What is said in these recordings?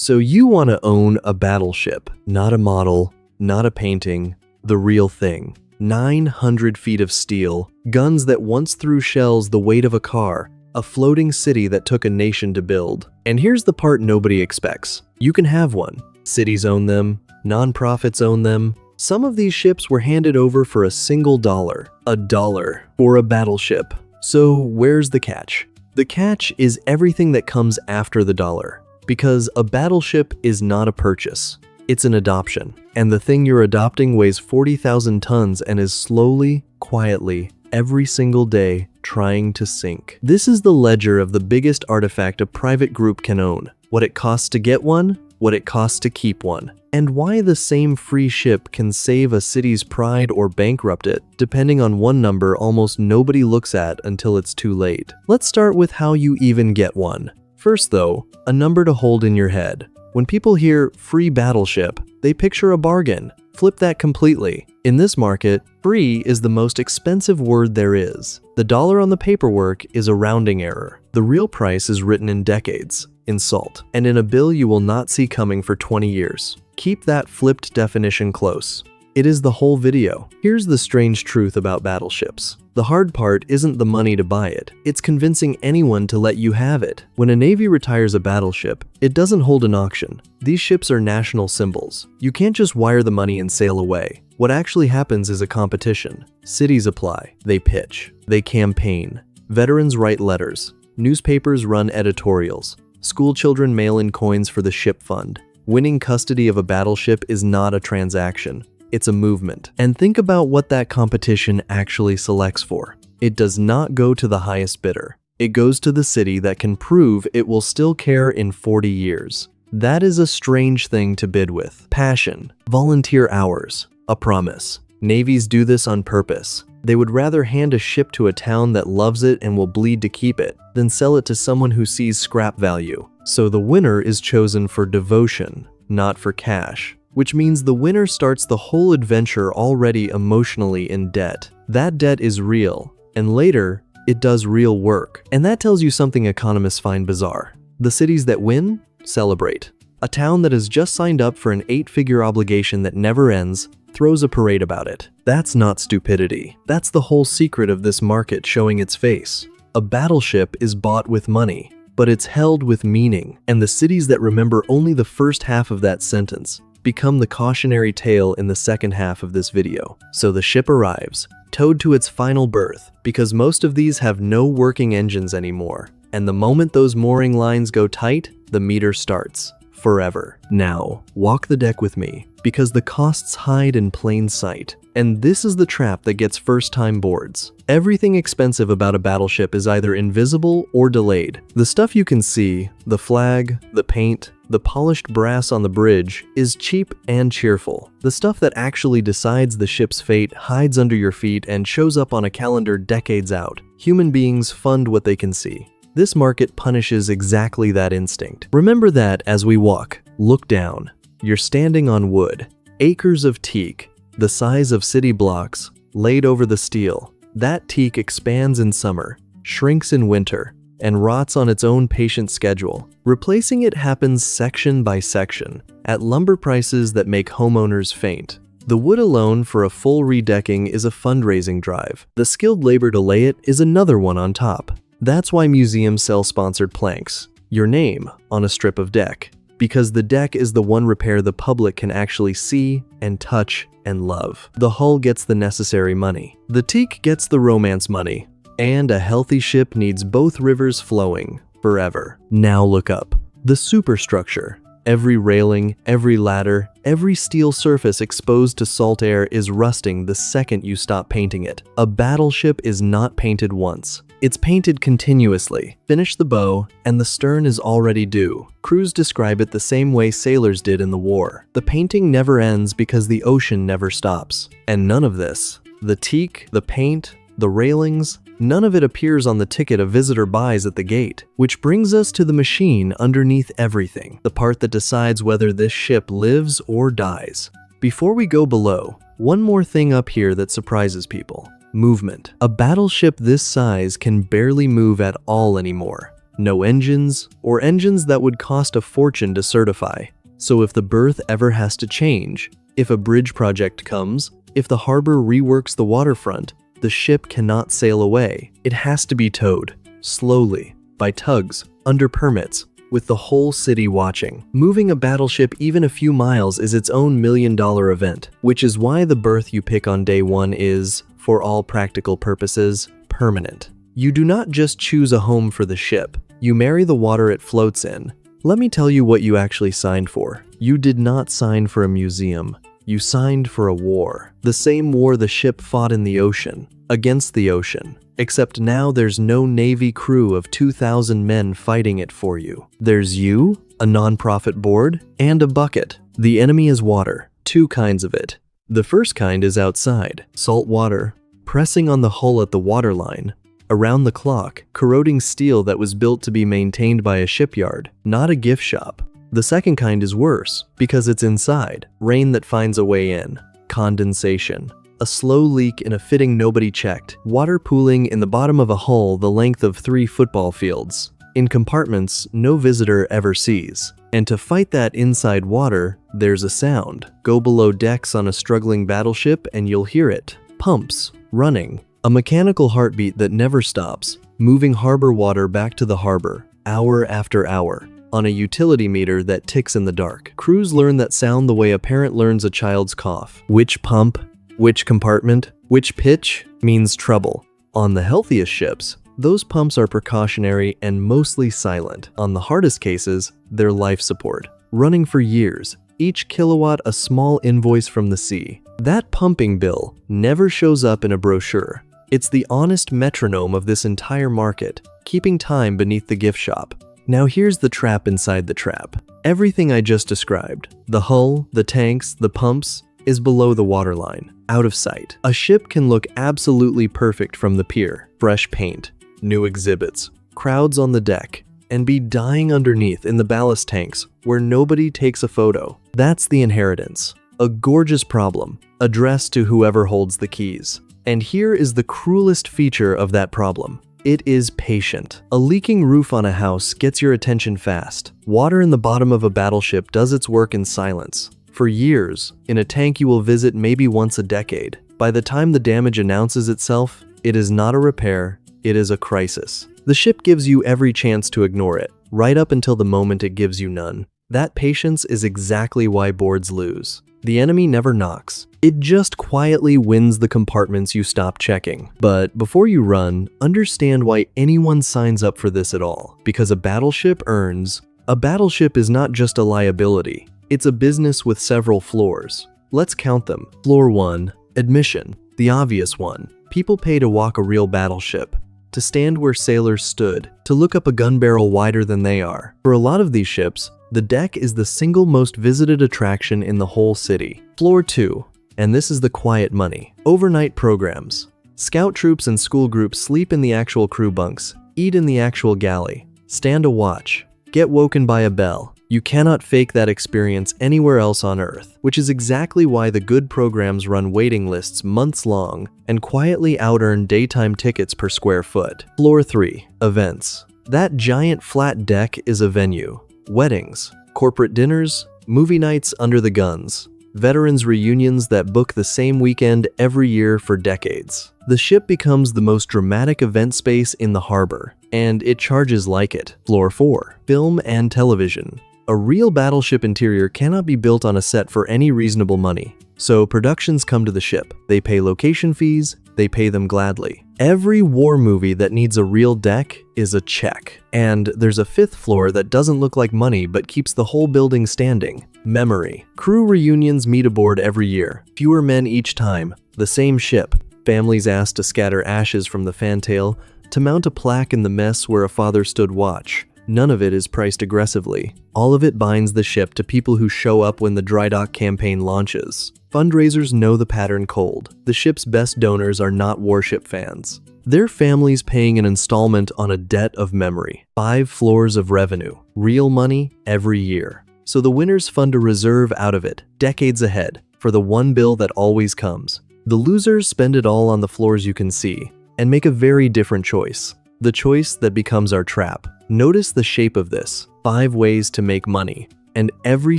So you want to own a battleship, not a model, not a painting, the real thing. 900 feet of steel, guns that once threw shells the weight of a car, a floating city that took a nation to build. And here's the part nobody expects. You can have one. Cities own them, nonprofits own them. Some of these ships were handed over for a single dollar. $1 for a battleship. So where's the catch? The catch is everything that comes after the dollar. Because a battleship is not a purchase. It's an adoption. And the thing you're adopting weighs 40,000 tons and is slowly, quietly, every single day trying to sink. This is the ledger of the biggest artifact a private group can own. What it costs to get one, what it costs to keep one, and why the same free ship can save a city's pride or bankrupt it, depending on one number almost nobody looks at until it's too late. Let's start with how you even get one. First though, a number to hold in your head. When people hear free battleship, they picture a bargain. Flip that completely. In this market, free is the most expensive word there is. The dollar on the paperwork is a rounding error. The real price is written in decades, in salt, and in a bill you will not see coming for 20 years. Keep that flipped definition close. It is the whole video. Here's the strange truth about battleships. The hard part isn't the money to buy it. It's convincing anyone to let you have it. When a navy retires a battleship, it doesn't hold an auction. These ships are national symbols. You can't just wire the money and sail away. What actually happens is a competition. Cities apply. They pitch. They campaign. Veterans write letters. Newspapers run editorials. School children mail in coins for the ship fund. Winning custody of a battleship is not a transaction. It's a movement. And think about what that competition actually selects for. It does not go to the highest bidder. It goes to the city that can prove it will still care in 40 years. That is a strange thing to bid with. Passion, volunteer hours, a promise. Navies do this on purpose. They would rather hand a ship to a town that loves it and will bleed to keep it than sell it to someone who sees scrap value. So the winner is chosen for devotion, not for cash. Which means the winner starts the whole adventure already emotionally in debt. That debt is real, and later, it does real work. And that tells you something economists find bizarre. The cities that win, celebrate. A town that has just signed up for an 8-figure obligation that never ends, throws a parade about it. That's not stupidity. That's the whole secret of this market showing its face. A battleship is bought with money, but it's held with meaning. And the cities that remember only the first half of that sentence become the cautionary tale in the second half of this video. So the ship arrives, towed to its final berth, because most of these have no working engines anymore. And the moment those mooring lines go tight, the meter starts. Forever. Now, walk the deck with me, because the costs hide in plain sight. And this is the trap that gets first-time boards. Everything expensive about a battleship is either invisible or delayed. The stuff you can see, the flag, the paint, the polished brass on the bridge, is cheap and cheerful. The stuff that actually decides the ship's fate hides under your feet and shows up on a calendar decades out. Human beings fund what they can see. This market punishes exactly that instinct. Remember that as we walk, look down. You're standing on wood, acres of teak, the size of city blocks, laid over the steel. That teak expands in summer, shrinks in winter, and rots on its own patient schedule. Replacing it happens section by section, at lumber prices that make homeowners faint. The wood alone for a full redecking is a fundraising drive. The skilled labor to lay it is another one on top. That's why museums sell sponsored planks, your name on a strip of deck, because the deck is the one repair the public can actually see and touch and love. The hull gets the necessary money. The teak gets the romance money. And a healthy ship needs both rivers flowing forever. Now look up. The superstructure. Every railing, every ladder, every steel surface exposed to salt air is rusting the second you stop painting it. A battleship is not painted once. It's painted continuously. Finish the bow, and the stern is already due. Crews describe it the same way sailors did in the war. The painting never ends because the ocean never stops. And none of this, the teak, the paint, the railings, none of it appears on the ticket a visitor buys at the gate. Which brings us to the machine underneath everything, the part that decides whether this ship lives or dies. Before we go below, one more thing up here that surprises people. Movement. A battleship this size can barely move at all anymore. no engines, or engines that would cost a fortune to certify. So if the berth ever has to change, if a bridge project comes, if the harbor reworks the waterfront, the ship cannot sail away. It has to be towed, slowly, by tugs, under permits, with the whole city watching. Moving a battleship even a few miles is its own million-dollar event, which is why the berth you pick on day one is, for all practical purposes, permanent. You do not just choose a home for the ship, you marry the water it floats in. Let me tell you what you actually signed for. You did not sign for a museum. You signed for a war. The same war the ship fought in the ocean, against the ocean. Except now there's no Navy crew of 2,000 men fighting it for you. There's you, a non-profit board, and a bucket. The enemy is water, two kinds of it. The first kind is outside, salt water, pressing on the hull at the waterline, around the clock, corroding steel that was built to be maintained by a shipyard, not a gift shop. The second kind is worse, because it's inside, rain that finds a way in, condensation, a slow leak in a fitting nobody checked, water pooling in the bottom of a hull the length of 3 football fields, in compartments no visitor ever sees. And to fight that inside water, there's a sound. Go below decks on a struggling battleship and you'll hear it. Pumps, running, a mechanical heartbeat that never stops, moving harbor water back to the harbor, hour after hour, on a utility meter that ticks in the dark. Crews learn that sound the way a parent learns a child's cough. Which pump, which compartment, which pitch means trouble. On the healthiest ships, those pumps are precautionary and mostly silent. On the hardest cases, they're life support, running for years, each kilowatt a small invoice from the sea. That pumping bill never shows up in a brochure. It's the honest metronome of this entire market, keeping time beneath the gift shop. Now here's the trap inside the trap. Everything I just described, the hull, the tanks, the pumps, is below the waterline, out of sight. A ship can look absolutely perfect from the pier, fresh paint, new exhibits, crowds on the deck, and be dying underneath in the ballast tanks where nobody takes a photo. That's the inheritance. A gorgeous problem, addressed to whoever holds the keys. And here is the cruelest feature of that problem. It is patient. A leaking roof on a house gets your attention fast. Water in the bottom of a battleship does its work in silence. For years, in a tank you will visit maybe once a decade. By the time the damage announces itself, it is not a repair, it is a crisis. The ship gives you every chance to ignore it, right up until the moment it gives you none. That patience is exactly why boards lose. The enemy never knocks. It just quietly wins the compartments you stop checking. But before you run, understand why anyone signs up for this at all. Because a battleship earns. A battleship is not just a liability. It's a business with several floors. Let's count them. Floor 1, admission, the obvious one. People pay to walk a real battleship, to stand where sailors stood, to look up a gun barrel wider than they are. For a lot of these ships, the deck is the single most visited attraction in the whole city. Floor 2, and this is the quiet money. Overnight programs. Scout troops and school groups sleep in the actual crew bunks, eat in the actual galley, stand a watch, get woken by a bell. You cannot fake that experience anywhere else on Earth, which is exactly why the good programs run waiting lists months long and quietly out-earn daytime tickets per square foot. Floor 3, events. That giant flat deck is a venue. Weddings, corporate dinners, movie nights under the guns, veterans reunions that book the same weekend every year for decades. The ship becomes the most dramatic event space in the harbor, and it charges like it. Floor 4, film and television. A real battleship interior cannot be built on a set for any reasonable money. So productions come to the ship. They pay location fees, they pay them gladly. Every war movie that needs a real deck is a check. And there's a 5th floor that doesn't look like money but keeps the whole building standing. Memory. Crew reunions meet aboard every year. Fewer men each time. The same ship. Families asked to scatter ashes from the fantail, to mount a plaque in the mess where a father stood watch. None of it is priced aggressively. All of it binds the ship to people who show up when the drydock campaign launches. Fundraisers know the pattern cold. The ship's best donors are not warship fans. They're families paying an installment on a debt of memory. 5 floors of revenue. Real money every year. So the winners fund a reserve out of it, decades ahead, for the one bill that always comes. The losers spend it all on the floors you can see, and make a very different choice. the choice that becomes our trap. Notice the shape of this: 5 ways to make money, and every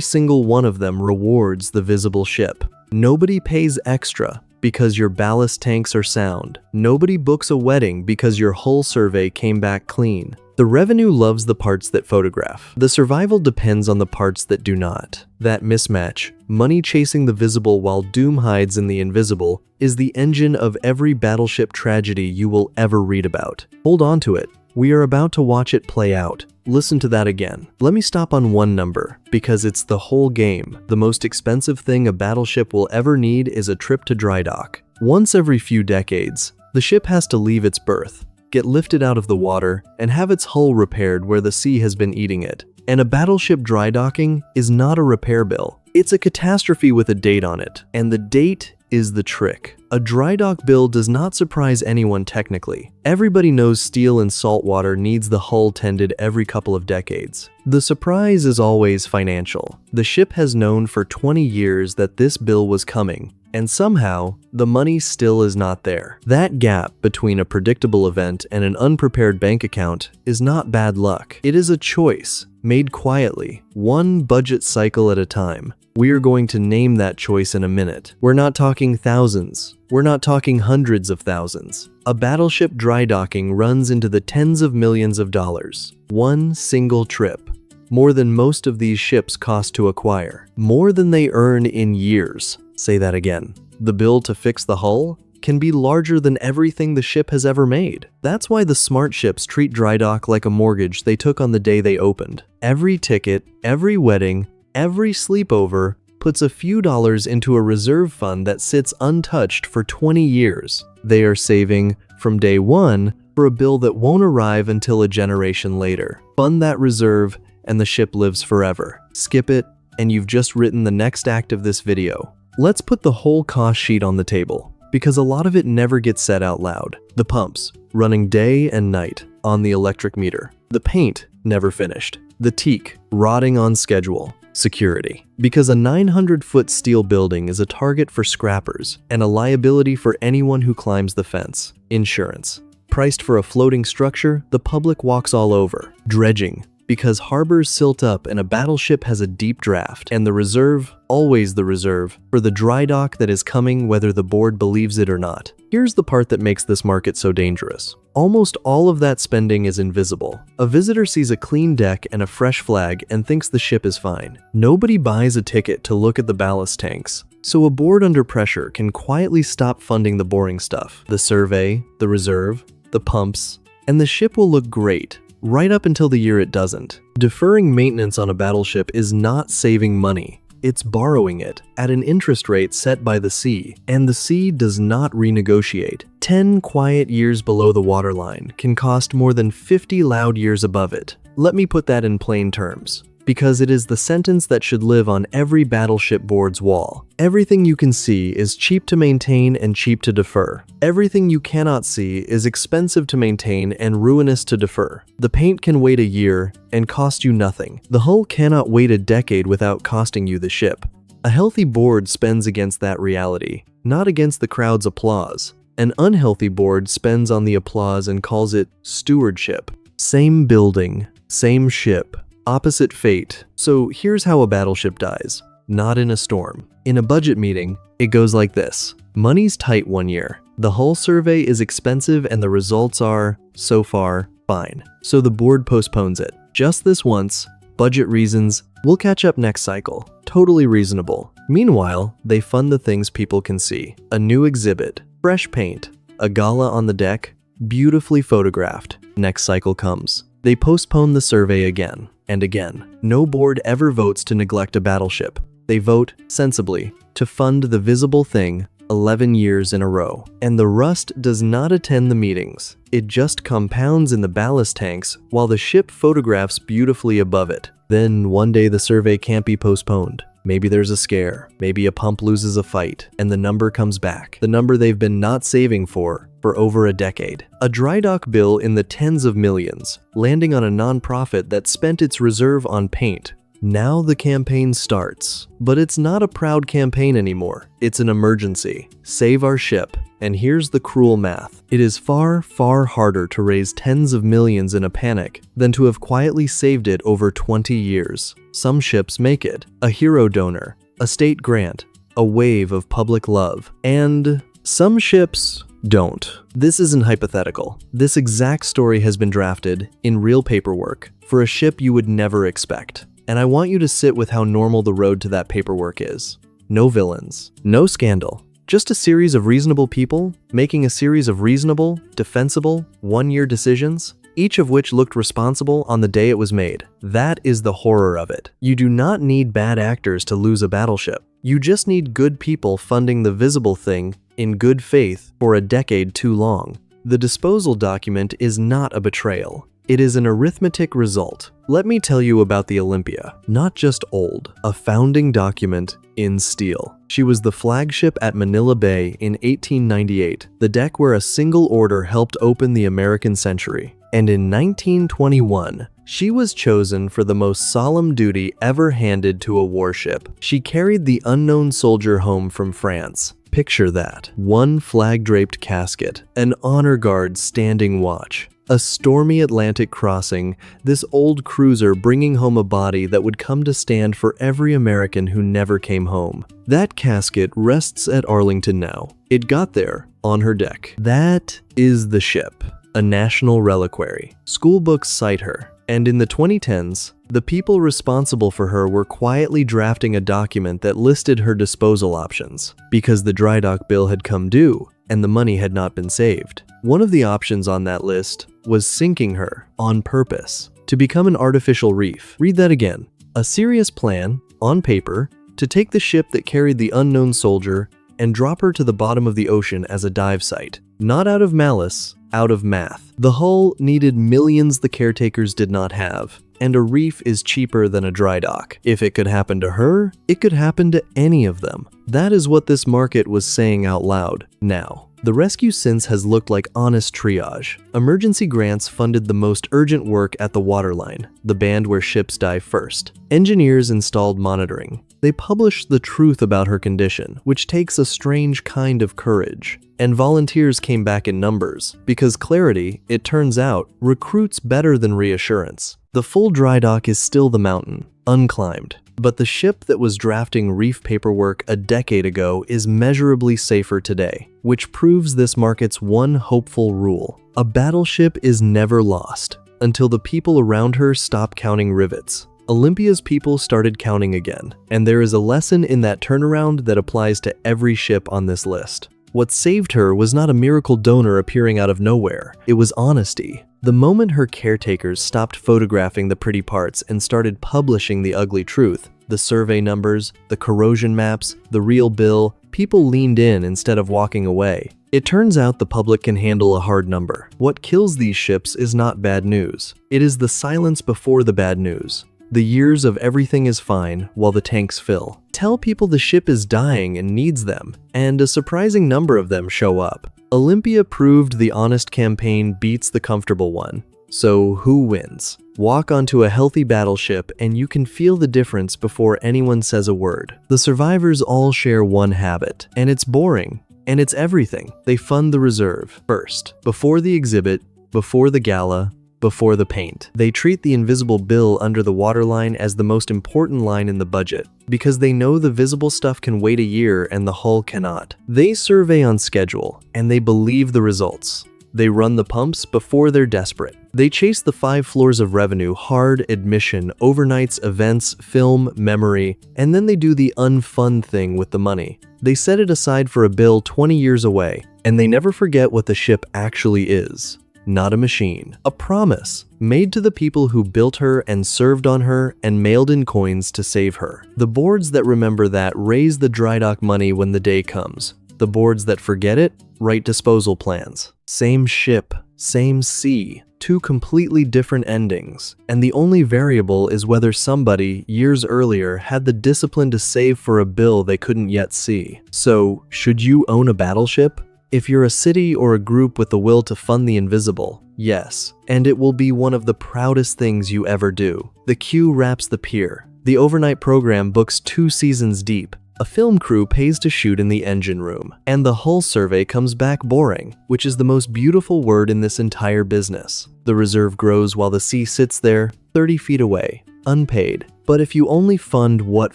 single one of them rewards the visible ship. Nobody pays extra because your ballast tanks are sound. Nobody books a wedding because your hull survey came back clean. The revenue loves the parts that photograph. The survival depends on the parts that do not. That mismatch, money chasing the visible while doom hides in the invisible, is the engine of every battleship tragedy you will ever read about. Hold on to it. We are about to watch it play out. Listen to that again. Let me stop on one number, because it's the whole game. The most expensive thing a battleship will ever need is a trip to dry dock. Once every few decades, the ship has to leave its berth, get lifted out of the water, and have its hull repaired where the sea has been eating it. And a battleship dry docking is not a repair bill. It's a catastrophe with a date on it, and the date is the trick. A dry dock bill does not surprise anyone technically. Everybody knows steel and salt water needs the hull tended every couple of decades. The surprise is always financial. The ship has known for 20 years that this bill was coming, and somehow, the money still is not there. That gap between a predictable event and an unprepared bank account is not bad luck. It is a choice, made quietly, one budget cycle at a time. We are going to name that choice in a minute. We're not talking thousands. We're not talking hundreds of thousands. A battleship dry docking runs into the tens of millions of dollars. One single trip. More than most of these ships cost to acquire. More than they earn in years. Say that again. The bill to fix the hull can be larger than everything the ship has ever made. That's why the smart ships treat dry dock like a mortgage they took on the day they opened. Every ticket, every wedding, every sleepover puts a few dollars into a reserve fund that sits untouched for 20 years. They are saving from day one for a bill that won't arrive until a generation later. Fund that reserve and the ship lives forever. Skip it and you've just written the next act of this video. Let's put the whole cost sheet on the table, because a lot of it never gets said out loud. The pumps, running day and night on the electric meter. The paint, never finished. The teak, rotting on schedule. Security, because a 900-foot steel building is a target for scrappers and a liability for anyone who climbs the fence. Insurance, priced for a floating structure the public walks all over. Dredging, because harbors silt up and a battleship has a deep draft. And the reserve, always the reserve, for the dry dock that is coming whether the board believes it or not. Here's the part that makes this market so dangerous. Almost all of that spending is invisible. A visitor sees a clean deck and a fresh flag and thinks the ship is fine. Nobody buys a ticket to look at the ballast tanks. So a board under pressure can quietly stop funding the boring stuff. The survey, the reserve, the pumps, and the ship will look great, right up until the year it doesn't. Deferring maintenance on a battleship is not saving money. It's borrowing it at an interest rate set by the sea, and the sea does not renegotiate. 10 quiet years below the waterline can cost more than 50 loud years above it. Let me put that in plain terms, because it is the sentence that should live on every battleship board's wall. Everything you can see is cheap to maintain and cheap to defer. Everything you cannot see is expensive to maintain and ruinous to defer. The paint can wait a year and cost you nothing. The hull cannot wait a decade without costing you the ship. A healthy board spends against that reality, not against the crowd's applause. An unhealthy board spends on the applause and calls it stewardship. Same building, same ship, opposite fate. So here's how a battleship dies. Not in a storm. In a budget meeting, it goes like this. Money's tight one year. The hull survey is expensive and the results are, so far, fine. So the board postpones it. Just this once. Budget reasons. We'll catch up next cycle. Totally reasonable. Meanwhile, they fund the things people can see. A new exhibit. Fresh paint. A gala on the deck. Beautifully photographed. Next cycle comes. They postpone the survey again and again. No board ever votes to neglect a battleship. They vote, sensibly, to fund the visible thing 11 years in a row. And the rust does not attend the meetings. It just compounds in the ballast tanks while the ship photographs beautifully above it. Then one day the survey can't be postponed. Maybe there's a scare, maybe a pump loses a fight, and the number comes back. The number they've been not saving for over a decade. A dry dock bill in the tens of millions, landing on a nonprofit that spent its reserve on paint. Now the campaign starts. But it's not a proud campaign anymore. It's an emergency. Save our ship. And here's the cruel math. It is far, far harder to raise tens of millions in a panic than to have quietly saved it over 20 years. Some ships make it. A hero donor, a state grant, a wave of public love. And some ships don't. This isn't hypothetical. This exact story has been drafted in real paperwork for a ship you would never expect. And I want you to sit with how normal the road to that paperwork is. No villains, no scandal. Just a series of reasonable people making a series of reasonable, defensible, one-year decisions, each of which looked responsible on the day it was made. That is the horror of it. You do not need bad actors to lose a battleship. You just need good people funding the visible thing in good faith for a decade too long. The disposal document is not a betrayal. It is an arithmetic result. Let me tell you about the Olympia. Not just old, a founding document in steel. She was the flagship at Manila Bay in 1898, the deck where a single order helped open the American century. And in 1921, she was chosen for the most solemn duty ever handed to a warship. She carried the unknown soldier home from France. Picture that. One flag-draped casket, an honor guard standing watch. A stormy Atlantic crossing, this old cruiser bringing home a body that would come to stand for every American who never came home. That casket rests at Arlington now. It got there on her deck. That is the ship, a national reliquary. School books cite her. And in the 2010s, the people responsible for her were quietly drafting a document that listed her disposal options because the drydock bill had come due and the money had not been saved. One of the options on that list was sinking her on purpose to become an artificial reef. Read that again. A serious plan, on paper, to take the ship that carried the unknown soldier and drop her to the bottom of the ocean as a dive site. Not out of malice, out of math. The hull needed millions the caretakers did not have, and a reef is cheaper than a dry dock. If it could happen to her, it could happen to any of them. That is what this market was saying out loud. Now, the rescue since has looked like honest triage. Emergency grants funded the most urgent work at the waterline, the band where ships dive first. Engineers installed monitoring. They published the truth about her condition, which takes a strange kind of courage. And volunteers came back in numbers, because clarity, it turns out, recruits better than reassurance. The full dry dock is still the mountain, unclimbed. But the ship that was drafting reef paperwork a decade ago is measurably safer today, which proves this market's one hopeful rule. A battleship is never lost until the people around her stop counting rivets. Olympia's people started counting again, and there is a lesson in that turnaround that applies to every ship on this list. What saved her was not a miracle donor appearing out of nowhere. It was honesty. The moment her caretakers stopped photographing the pretty parts and started publishing the ugly truth, the survey numbers, the corrosion maps, the real bill, people leaned in instead of walking away. It turns out the public can handle a hard number. What kills these ships is not bad news. It is the silence before the bad news. The years of everything is fine while the tanks fill. Tell people the ship is dying and needs them, and a surprising number of them show up. Olympia proved the honest campaign beats the comfortable one. So who wins? Walk onto a healthy battleship and you can feel the difference before anyone says a word. The survivors all share one habit, and it's boring, and it's everything. They fund the reserve first, before the exhibit, before the gala, before the paint. They treat the invisible bill under the waterline as the most important line in the budget, because they know the visible stuff can wait a year and the hull cannot. They survey on schedule, and they believe the results. They run the pumps before they're desperate. They chase the 5 floors of revenue, hard, admission, overnights, events, film, memory, and then they do the unfun thing with the money. They set it aside for a bill 20 years away, and they never forget what the ship actually is. Not a machine. A promise made to the people who built her and served on her and mailed in coins to save her. The boards that remember that raise the dry dock money when the day comes. The boards that forget it write disposal plans. Same ship, same sea, 2 completely different endings. And the only variable is whether somebody, years earlier, had the discipline to save for a bill they couldn't yet see. So, should you own a battleship? If you're a city or a group with the will to fund the invisible, yes, and it will be one of the proudest things you ever do. The queue wraps the pier. The overnight program books 2 seasons deep, A film crew pays to shoot in the engine room, and the hull survey comes back boring, which is the most beautiful word in this entire business. The reserve grows while the sea sits there, 30 feet away, unpaid. But if you only fund what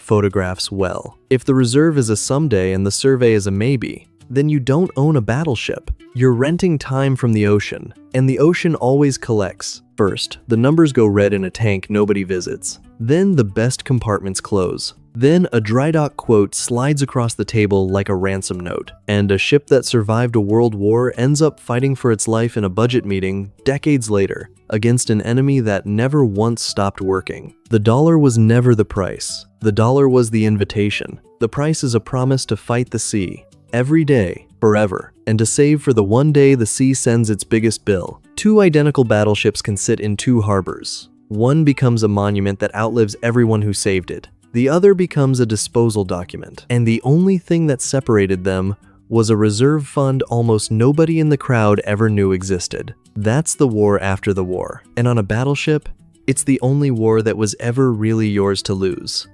photographs well, if the reserve is a someday and the survey is a maybe, then you don't own a battleship. You're renting time from the ocean, and the ocean always collects. First, the numbers go red in a tank nobody visits. Then the best compartments close. Then a drydock quote slides across the table like a ransom note, and a ship that survived a world war ends up fighting for its life in a budget meeting decades later against an enemy that never once stopped working. The dollar was never the price. The dollar was the invitation. The price is a promise to fight the sea every day, forever, and to save for the one day the sea sends its biggest bill. Two identical battleships can sit in two harbors. One becomes a monument that outlives everyone who saved it. The other becomes a disposal document, and the only thing that separated them was a reserve fund almost nobody in the crowd ever knew existed. That's the war after the war. And on a battleship, it's the only war that was ever really yours to lose.